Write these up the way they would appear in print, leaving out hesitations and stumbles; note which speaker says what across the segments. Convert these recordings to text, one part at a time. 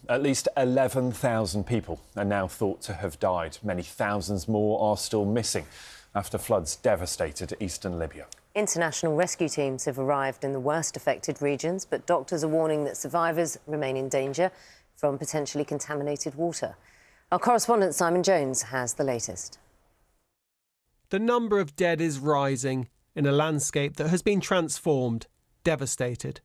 Speaker 1: At least 11,000 people are now thought to have died. Many thousands more are still missing after floods devastated eastern Libya.
Speaker 2: International rescue teams have arrived in the worst affected regions, but doctors are warning that survivors remain in danger from potentially contaminated water. Our correspondent Simon Jones has the latest.
Speaker 3: The number of dead is rising in a landscape that has been transformed, devastated.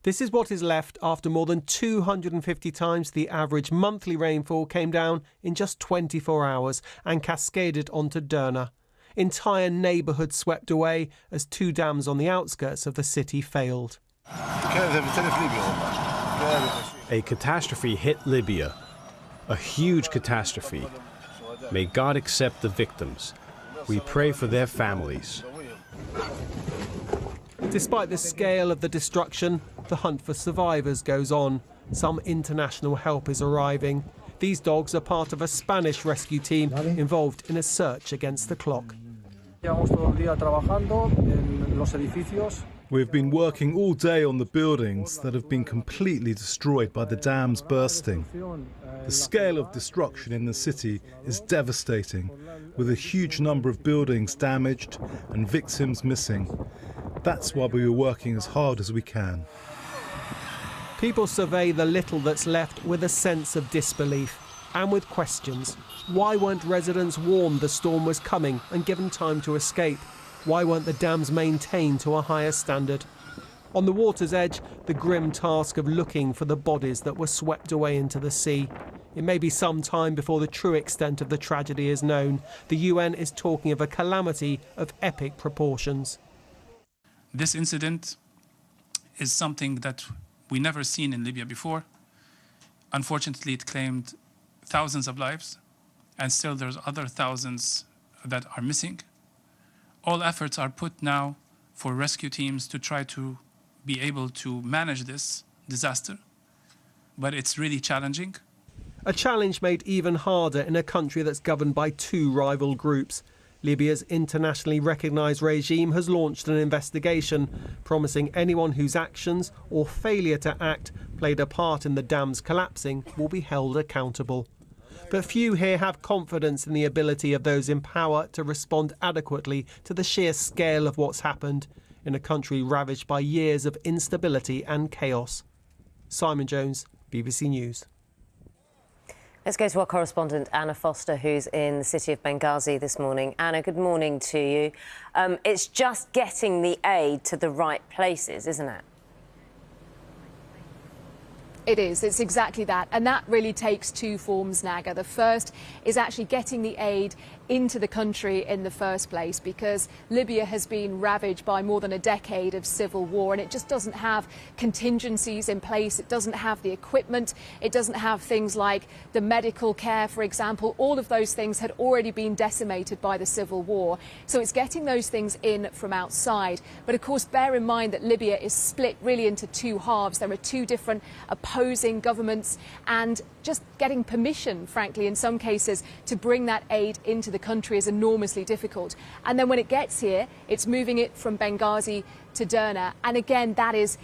Speaker 3: This is what is left after more than 250 times the average monthly rainfall came down in just 24 hours and cascaded onto Derna. Entire neighbourhoods swept away as two dams on the outskirts of the city failed.
Speaker 4: A catastrophe hit Libya. A huge catastrophe. May God accept the victims. We pray for their families.
Speaker 3: Despite the scale of the destruction, the hunt for survivors goes on. Some international help is arriving. These dogs are part of a Spanish rescue team involved in a search against the clock.
Speaker 5: We've been working all day on the buildings that have been completely destroyed by the dams bursting. The scale of destruction in the city is devastating, with a huge number of buildings damaged and victims missing. That's why we are working as hard as we can.
Speaker 3: People survey the little that's left with a sense of disbelief and with questions. Why weren't residents warned the storm was coming and given time to escape? Why weren't the dams maintained to a higher standard? On the water's edge, the grim task of looking for the bodies that were swept away into the sea. It may be some time before the true extent of the tragedy is known. The UN is talking of a calamity of epic proportions.
Speaker 6: This incident is something that we never seen in Libya before. Unfortunately, it claimed thousands of lives, and still there's other thousands that are missing. All efforts are put now for rescue teams to try to be able to manage this disaster, but it's really challenging.
Speaker 3: A challenge made even harder in a country that's governed by two rival groups. Libya's internationally recognised regime has launched an investigation, promising anyone whose actions or failure to act played a part in the dams collapsing will be held accountable. But few here have confidence in the ability of those in power to respond adequately to the sheer scale of what's happened in a country ravaged by years of instability and chaos. Simon Jones, BBC News.
Speaker 2: Let's go to our correspondent Anna Foster, who's in the city of Benghazi this morning. Anna, good morning to you. It's just getting the aid to the right places, isn't it?
Speaker 7: It is. It's exactly that. And that really takes two forms, Naga. The first is actually getting the aid into the country in the first place, because Libya has been ravaged by more than a decade of civil war, and it just doesn't have contingencies in place. It doesn't have the equipment. It doesn't have things like the medical care, for example. All of those things had already been decimated by the civil war. So it's getting those things in from outside. But of course, bear in mind that Libya is split really into two halves. There are two different opposing governments, and just getting permission, frankly, in some cases, to bring that aid into the country is enormously difficult. And then when it gets here, it's moving it from Benghazi to Derna. And again, that is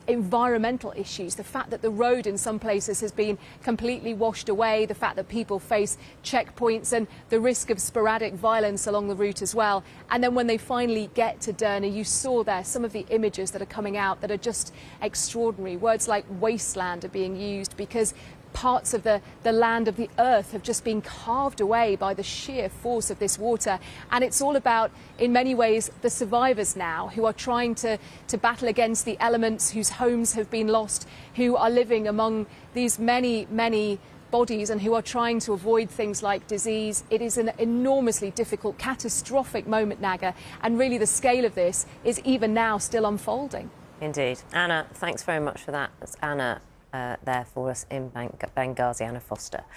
Speaker 7: environmental issues. The fact that the road in some places has been completely washed away, the fact that people face checkpoints and the risk of sporadic violence along the route as well. And then when they finally get to Derna, you saw there some of the images that are coming out that are just extraordinary. Words like wasteland are being used because parts of the land of the earth have just been carved away by the sheer force of this water. And it's all about, in many ways, the survivors now who are trying to battle against the elements, whose homes have been lost, who are living among these many, many bodies and who are trying to avoid things like disease. It is an enormously difficult, catastrophic moment, Naga, and really the scale of this is even now still unfolding.
Speaker 2: Indeed. Anna, thanks very much for that. That's Anna there for us in Benghazi, Anna Foster.